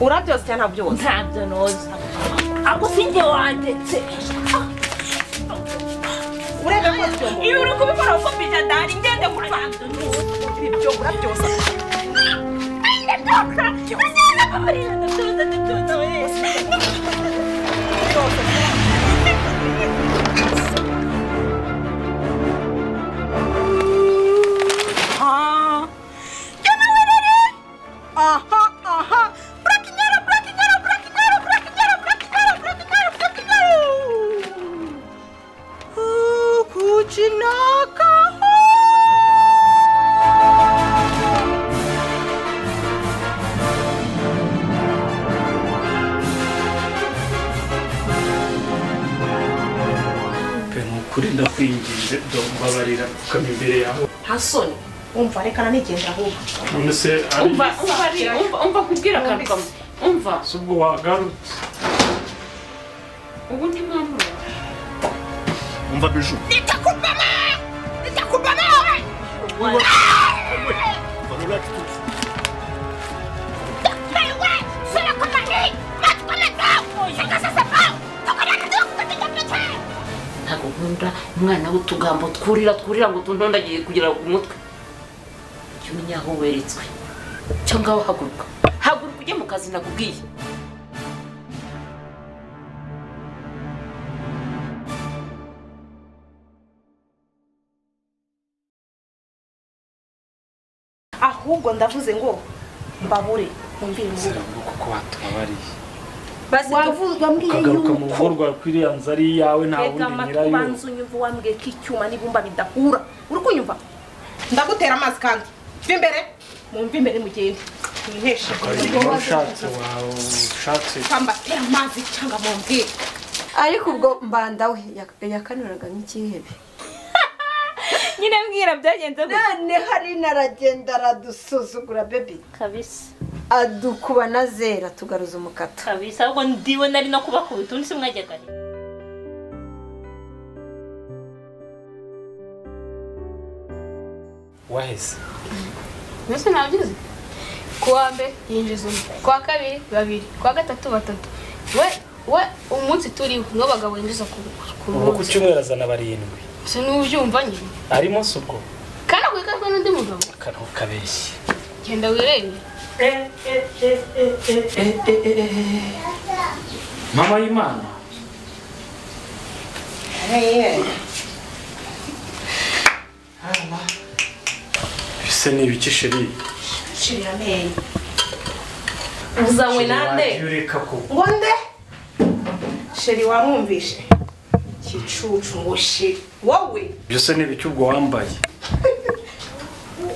Urabyose cyane ntabyo wose. Ntabyo noza. Ako sinjye wandetse. Urebe ko iyo uri kubikora uko bijadari ngende kurwanda. ibyo urabyose. kuri ndakwinginze dombabarira ukama imbere yawe Hasoni umva reka nanigenda aho none se umva kubwira kantu kamwe umva subwo wagarutse ubu ndi mwamura umva biju nitakubana relax tout ntabwo nkunda umwana w'utugambo twurira ngo tundondagiye kugira ku mutwe icyo umenya aho weretswe cyangwa aho haguruka ujye mu kazi nakubwiye ahubwo ndavuze ngo mbabure umvire mu kuko watubabariye wambwiye ukagaruka mu rugo rwa kwiriya nzari yawe nta wundi nyirayo banzu nyumva wambwiye ko icyuma n'ibumba bidahura uri kunyumva ndagutera amazi kandi imbere mumva imbere mugende mwiheshe ushatse wawe ushatse kwambatera amazi cyangwa mumbwire ariko ubwo mbanda we yakanuraga nk'ikihebe nyine mbwira byagenze none hari naragenda aradusuzugura baby kabisa adukuba na zera tugaruza umukato kabisa ahubwo ndiwe nari no kubakubita undi se mwajyaga waheze mbese nabyize kuwa mbere yinjiza umwe kuwa kabiri babiri kuwa gatatu batatu we umunsi turiho niwo bagabo yinjiza ku ubu ku cyumweru azana barindwi se n'ubyumva nyine arimo suko kandi akwikarwa n'undi mugabo akantu kabeshye genda wirebe mama y'Imana bise ni ibiki sheri shirameye uzanywe nande yureka ko ngonde sheri wamwumvishe kicucu ngoshi wowe byose ni ibiki ubwo wambaye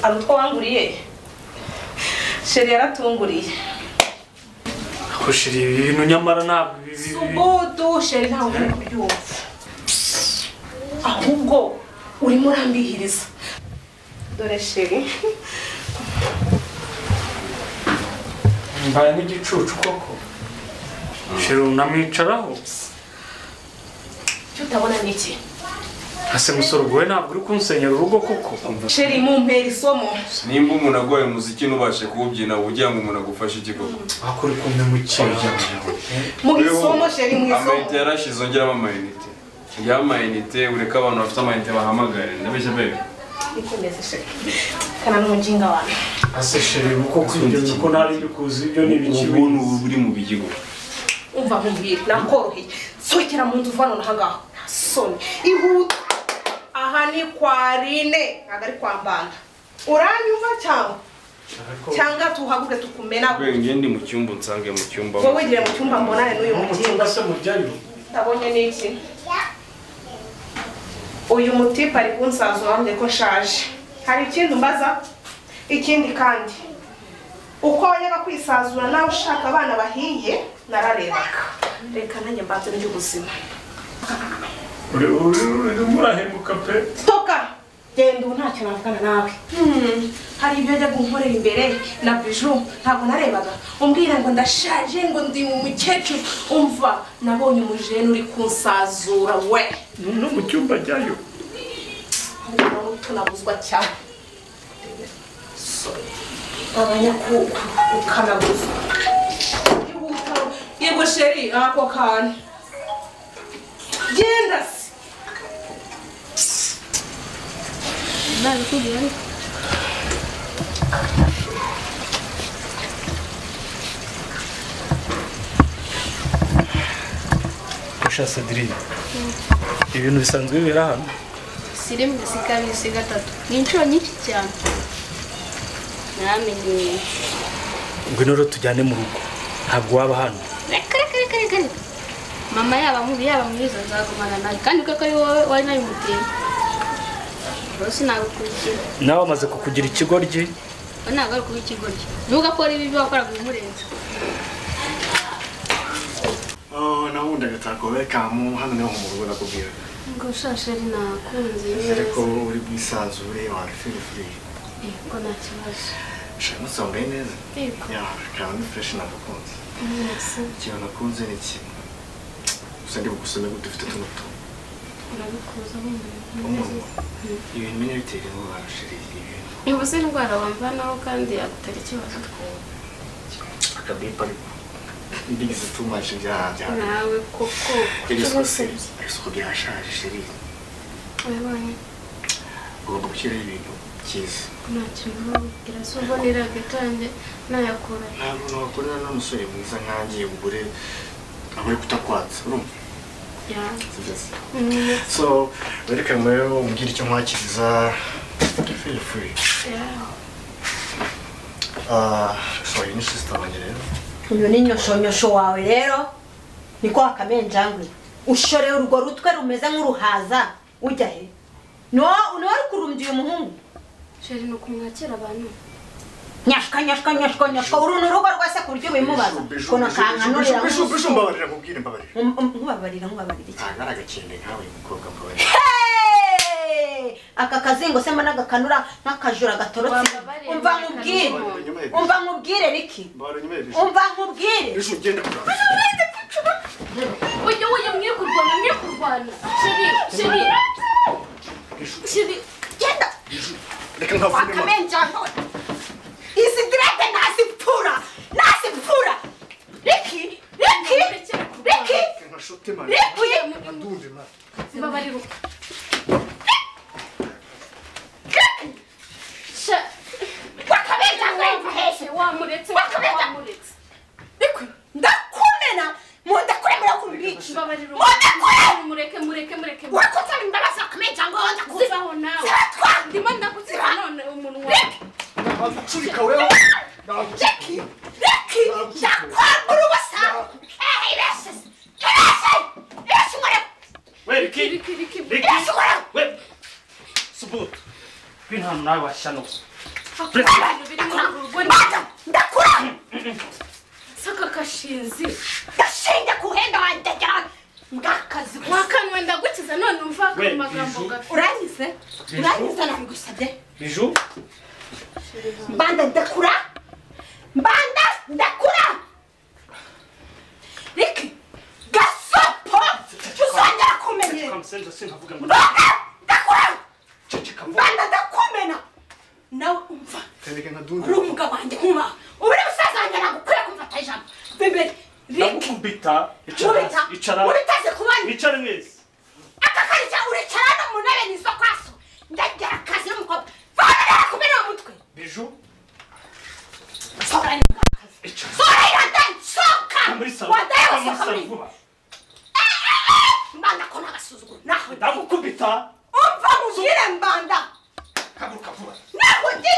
aruko wanguriye sheri yaratunguriye ko sheri ibintu nyamara ntabwo subudu sheri ntabwo uri kubyumva ahubwo urimo urambihiriza dore sheri mbaye n'igicucu koko sheri unamwicaraho cyo utabona niki ase musoro gwe ntabwo uri kunsenyera urugo koko sheri mumpera isomo nimba umuntu agoye muziki nubashe kuwubyina ugira ngo umuntu agufashe iki koko akuri kumwe mu kintu mu isomo sheri mu isomo amayinite yarashize ongeramo amayinite y'amayinite ureka abantu bafite amayinite bahamagare ndabeshya bebe ikomeze sheri kana n'umujinga wawe ase sheri uko kwinjira uko ntari bikuzi ibyo ni ibiki ubuntu buri mu bigigo umva nkubwire nakoroheye sokera mu nzu vano nahangaho soni ihuta aha ni kwa Rine ntabwo ari kwa Mbanda uranyumva cyangwa tuhaguke tukumena bwe ndi mu cyumba nsange mu cyumba wowe wigire mu cyumba mbonane n'uyu mujinga se mujyayo ndabonye n'iki uyu mutipe ari kunsaza wambye ko nshaje hari ikindi mbaza ikindi kandi uko wajyaga kwisazura nawe ushaka abana bahiye nararebaga reka nanjye mbanze n'iby'ubuzima uri murahemuka pe toka genda ubu ntacyo navugana nawe hari ibyo ajya kunkorera imbere na biju ntabwo narebaga umbwira ngo ndashaje ngo ndi umukecuru umva nabonye umujene uri kunsazura we no mu cyumba ajyayo tunabuzwa cyane abanyakukanaguzwa yego sheri ako kantu genda se nabikubwira ariko Usha Cedric. Ibintu bisanzwe bibera hano. si rimwe si kabiri si gatatu ni inshuro nyinshi cyane namenye Ngwino rero tujyane mu rugo. Ntabwo waba hano. reka mama yaba mubi yaba mwiza nzagumana nawe kandi kuko ari wowe wari nabimuteye rwose nagukurikira Nawe amaze kukugira ikigoryi. ntabwo ari kuba ikigoryi nuvuga ko ari bibi wakoraga umurenze nahundi agatako welcome hano niho mu rugo nakubwira ngo shasheri nakunze ariko uri bwisanzure wari free ko nta kibazo shaka musombe neza yego ya kandi fresh nakunze mwese ikintu nakunze ni kimwe gusa ndi bugusome gute ufite tunutu urabikuza umuntu ibintu bine bitera indwara sheri ibintu ibuze indwara wamvanaho kandi yagutera ikibazo akabipa ariko mbigize too much byaha nawe koko ariko byashaje sheri wabonye ugomba gushyiraho ibintu cyiza nta kintu babwira se ubonera agatange nayakura ntabwo nakorera n'umusore mwiza nkanjye ugure abari kutakwatsa urumva so reka rero umbwire icyo nkwakiriza feel free so iyi ni sister wanjye rero uyu ni nyoshonyosho wawe rero niko wakamenjangwe ushoreye urwo rutwe rumeze nk'uruhaza ujya he no wari kurumbya uyu muhungu sheri ni ukumwakira abantu nyashwa uru ni urugo rwose ku buryo bimubaza kono kankanurira bishu mbabarira nkubwire mbabarira nkubabarira iki ntabwo ari agakende nkawe umukobwa mbabarira aka kazingo se mbona gakanura nk'akajura gatorotse umva nkubwire Riki umva nkubwire bishu ugende kurara Oye, mwiye kurwana. Sheri. genda reka nkavune wakamenjangwe izi direde nasipfura Riki nkashote mani ndumve mani Babariro. wakamenjangwe hese Wamuretse. Riki ndakumena ndakuremera kubici Babariro. Mureke. wakutana imbabazi wakamenjangwe Zibaho nawe. Ndimo ndakutsira none umunwa. Churika wewe. Riki ndakwambura ubusa ibese We Riki. We. Subut. Bin hano nawe washano. ndakura Saka kashinzi. gashinge kuhenda wanjye ngakazi Wakanwe ndagukiza none umva ku magambo gafi. urangize nabigusabye Bijou. mbanda ndakura Riki gasopo tuzongera kumenyera Kamsenza sinkavuga ngo. ndakura Ceceka mvuga. mbanda ndakumena nawe umva Teleke nkadunda. uri umugabo wanjye nkuma ubure musaza wanjye nagukwiye kumfata ijambo bembere Riki Ndakubita. Icara. uritaze kubana Icara mwese. aka karya uricara no mu ntebe nizo kwaso ndagira akazi n'umukobwa vanira kumena umutwe Bijou. soka Muri salo. wadaye Muri wasoka salo muri vuba. mbanda ko nagasuzuguro naho Ndagukubita. umva mubwire mbanda Haguruka vuba. naho ndi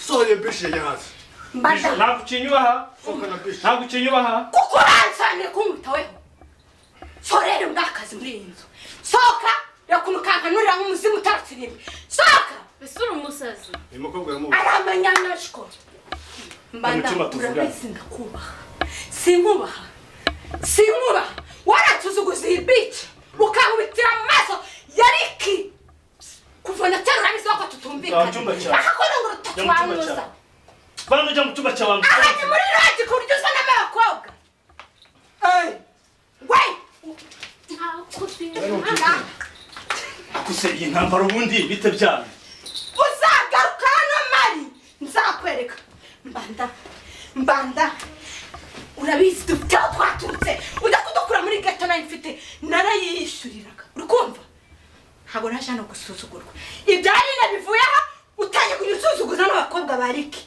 Soye bishi ya hasi. mbanda Ntabwo ukinyubaha. Soka na bishi. Ntabwo ukinyubaha. kuko uransane kumwitaweho sorere mbakazi muri iyi nzu soka yakumukankanurira nk'umuzimu utarutse irimbi soka Besura umusazi. Uyu mukobwa yamuwe. aramanyanyashko mbanda Umutima tuvuga. urabizi ndakubaha sinkubaha waratuzuguza iyi bici ukahubitira mu maso ya Riki kuva na cyangwa urabizi ko tutumvikana Cyumba cyawe. akakora ngo rutatwanuza Bana ujya mu cyumba cyawe. aha ni muri rogi ku buryo usa n'abakobwa we Akuse iyi ntambaro ubundi bite byanyu. uzagaruka hano mari nzakwereka mbanda urabizi dufite aho twaturutse ujya kudukura muri gato nayo mfite narayishyuriraga uri kumva ntabwo naje hano gusuzugurwa ibyari nabivuye aha utangiye kujya usuzuguza n'abakobwa ba Ricky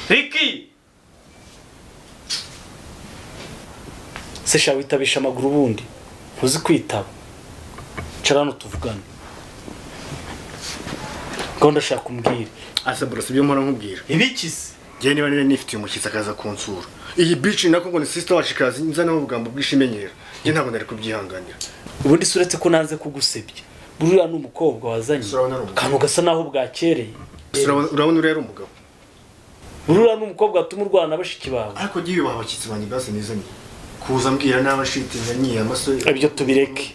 Ricky se sha witabisha amaguru ubundi ntuzi kwitaba cara hano tuvugane ko ndashaka kumbwira asa bros ibyo mpora nkubwira ibikise je niba nene nifitiye umushyitsi akaza kunsura iyi bitch nako ngo ni sister wacu kazi nzana mu bugambo bwishimenyera je ntabwo nari kubyihanganira ubundi suretse ko nanze kugusebya buriya n'umukobwa wazanye kantu gasa naho bwakereye urabona uri umugabo buriya n'umukobwa atuma urwana bashiki bawe ariko giye baha abakitsi banje base nizanye kuza mbwira n'abashitinya nyiye amasore ibyo tubireke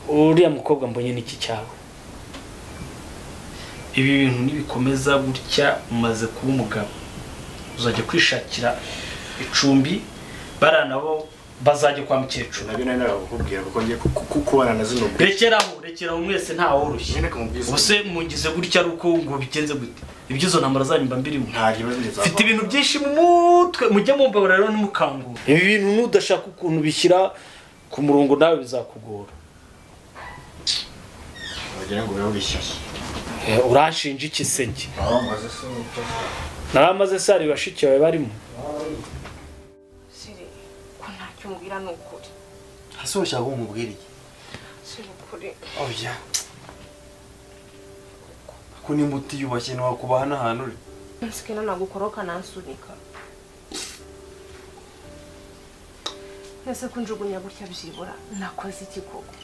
uriya mukobwa mbonye niki cyawe ibi bintu nibikomeza gutya umaze kuba umugabo uzajya kwishakira icumbi baranabo bazajya kwa mukecuru nabyo nari narakubwira kuko ngiye kubana na zino rekeraho mwese nta woroshye ubuse mungize gutya ari uko ngo bigenze gute ibyo izo ntambara zanyu mba mbirimo nta kibazo neza mfite ibintu byinshi mu mutwe mujye mumbabura rero nimukangura ibi bintu nudashaka ukuntu bishyira ku murongo nawe bizakugora wagira ngo uraho bishyashye uranshinja iki se njye naramaze se hari bashiki bawe barimo siri ko ntacyo mbwira ni ukuri hasi ushaka umubwira iki siri ukuri oya ko nimba utiyubashye ntiwakubaha n'ahantu uri nsikena nagukoroka nansunika nese kunjugunya gutya byibura nakoze iki koko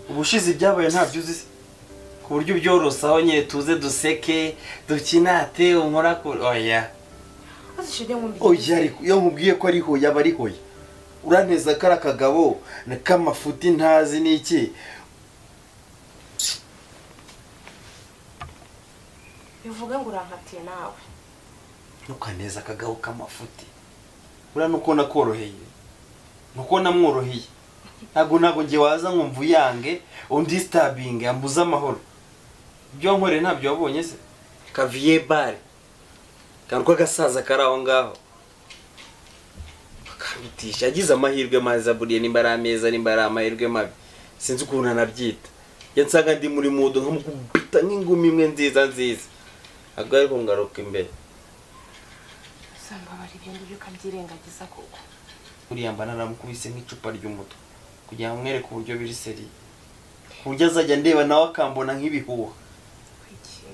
ubushize ibyabaye ntabyo uzi ku buryo byorosaho nyine tuze duseke dukinate unkora ku oya oya ariko iyo nkubwiye ko ariho yaba ariho uranteza kari akagabo k'amafuti ntazi n'iki bivuga ngo urankatiye nawe ntukaneza akagabo k'amafuti uriya nuko nakoroheye nuko namworoheye ntabwo njye waza nkumva uyange undistabinge ambuze amahoro ibyo nkoreye ntabyo wabonye se kaviye bare kantu k'agasaza kari aho ngaho akarutisha yagize amahirwe maza buriye nimba ari ameza nimba ari amahirwe mabi sinzi ukuntu anabyita nsanga ndi muri mudu nkamukubita nk'ingumi imwe nziza ntabwo ariko ngaruka imbere usanga bari ibintu byo kabyirengagiza koko uriya mba naramukubise nk'icupa ry'umutwe kugira ngo mwereke uburyo biri seri ku buryo azajya ndeba nawe akambona nk'ibihuha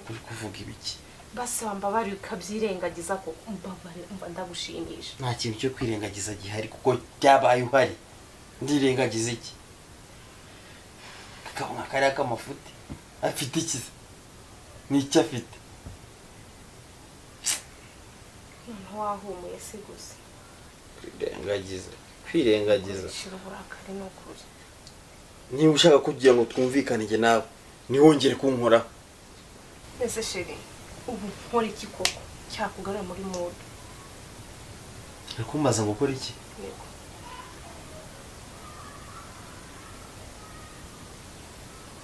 uri kuvuga ibiki basi wamba bari ukabyirengagiza ko umva ndagushingisha nta kintu cyo kwirengagiza gihari kuko byabaye uhari ndirengagiza iki akabona kariya k'amafuti afite iki n'icyo afite noneho wahumuye se gusa kwirengagiza shira uburakari ni ukuri niba ushaka kugira ngo twumvikanige nawe ntiwongere kunkoraho ese sheri ubu nkora iki koko cyakugarura muri mudu uri kumbaza ngo ukore iki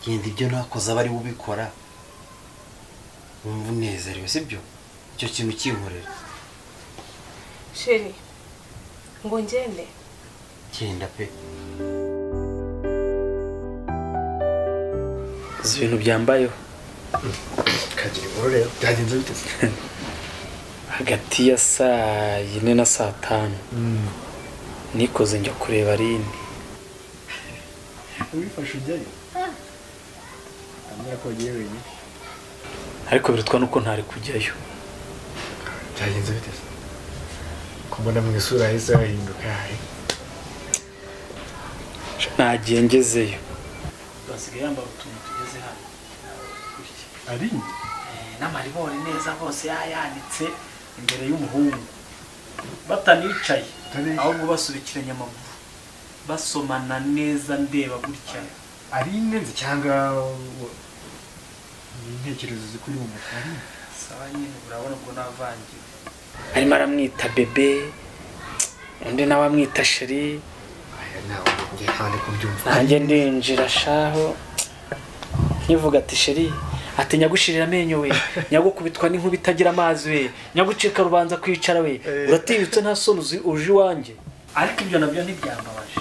genda ibyo nakoze aba ari ubikora wumva unezerewe sibyo icyo kintu kinkorera sheri ngo ngende genda pe izi bintu byambayeho kagira inkuru rero byagenze bite hagati ya saa yine na saa tanu nikoze njya kureba Aline wifashe ujyayo amara ko ugiye wenyine ariko birutwa nuko ntari kujyayo byagenze bite kumbona mu isura heza hahinduka nagiye ngezeyo basigaye yambara utuntu tugeze hano Aline n'amaribori neza bose yayanitse imbere y'umuhungu batanicaye ahubwo basubikiranye amaguru basomana neza ndeba gutya Aline nzi cyangwa intekerezo zikuri mu mutwe sawa nyine urabona ko navangiwe arimo aramwita bebe undi nawe amwita sheri nawe ngiye handi kubyumva nanjye ndinjira shaho nkivuga ati sheri ati nyagushirira amenyo we nyagukubitwa n'inkuba itagira amazi we nyagucika rubanza kwicara we uratinyutse nta soni uje iwanjye ariko ibyo nabyo ntibyambabaje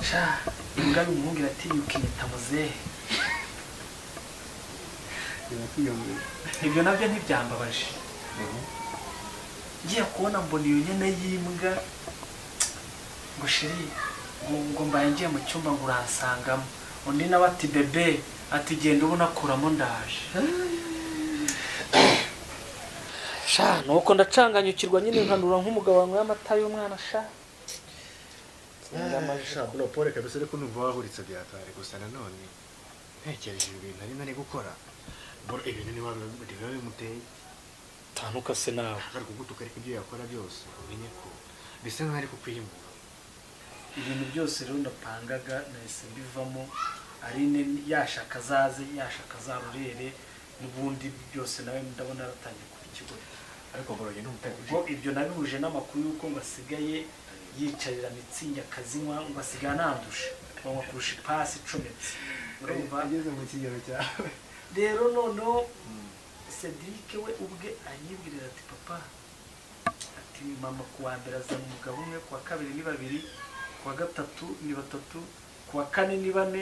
sha imbwa y'umuhungu iratinyuka inyita muzehe ibyo nabyo ntibyambabaje ngiye kubona mbona iyo nyene y'imbwa ngo sheri ngo mbaye ngiye mu cyumba ngo uransangamo undi nawe ati bebe ati genda ubu nakuramo ndaje sha nuko ndacanganyukirwa nyine nkanura nk'umugabo wanyweye amata y'umwana sha no pole kabisa ariko numva wahuritse byatare gusa nanone ntekereje ibintu ari nari gukora bora ibintu ni wawe bimuteye tanuka se nawe ari kugutuka ariko ibyo yakora byose umenye ko bisa nkaho ari kukwiyimura ibintu byose rero ndapangaga nahise mbivamo ari yashaka azaze yashaka azarurere n'ubundi byose nawe ndabona aratangiye kuba ikigo ariko boroye ubwo ibyo nabihuje n'amakuru y'uko ngo asigaye yicarira mitsingi akazinywa ngo asigaye anandusha ngo kurusha ipasi icometse urumva ageze mu kigero cyawe rero noneho Cedric we ubwe anyibwirira ati papa ati mama kuwa mbere azana umugabo umwe kuwa kabiri ni babiri kuwa gatatu ni batatu kuwa kane ni bane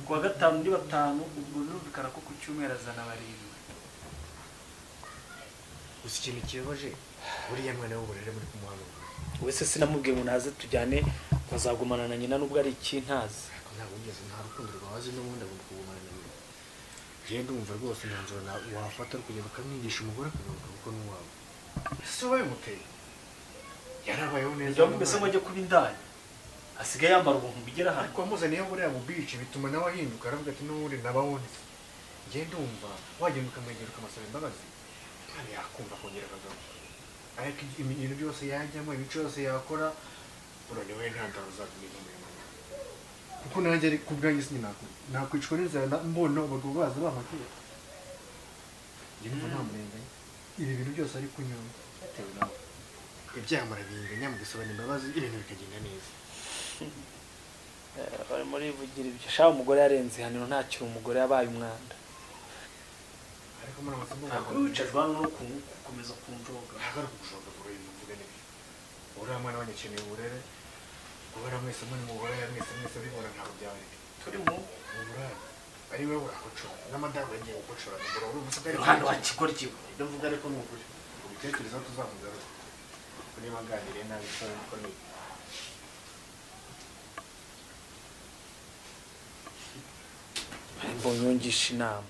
kuwa gatanu ni batanu ubwo birumvikana ko ku cyumweru azana barindwi gusa ikintu kibabaje buriya mwana w'uburere muri kumuhanura wese sinamubwiye ngo naze tujyane bazagumana na nyina nubwo ari ikintazi ntabwo ugeze nta rukundo rwawazi n'ubundi agomba kugumana na nyina je ndumva rwose ntanzura wafata kugenda ukamwigisha umugore akagaruka kuko n'uwawe ese wabaye muteye yarabayeho neza njya mbese ngo ajye kuba indaya asigaye yambara ubuntu bigera hano ariko wamuzaniye buriya mu bici bituma nawe ahinduka aravuga ati n'ubundi nabawonetse njye ndumva wagenda ukamwegera ukamusaba imbabazi kandi yakumva kongera akagaruka ariko ibintu byose yajyamo imico yose yakora urone we ntandaro uzatuma umurimo kuko nanjye ari ku bwanjye sinjye nakwicwa n'inzara mbona abagabo baza bamakira njye numva ntamurenganya ibi bintu byose ari kunyonga bitewe nawe ibyaha murabinganya mugasabana imbabazi ibintu bikagenda neza bari muri vugira ibyo shaka umugore yarenze hano ntakiri umugore yabaye umwanda ariko muri amasomo ntabwo wicajwe hano no gukomeza kunjoga agaruka gushoka kuri uyu mvuga nibyo uriya mwana wanyu akeneye uburere guhora mwese muri mu buraya mwese bibona ntabwo byari turi mu buraya ari we urakocora n'amadamu yagiye gukocora mbura uri umusaka ari hano wakigoryi ibyo mvuga ariko ni ukuri ubitekerezaho tuzamugaruka kuri baganiriye nabi isura niko ni mbonye yongisha inama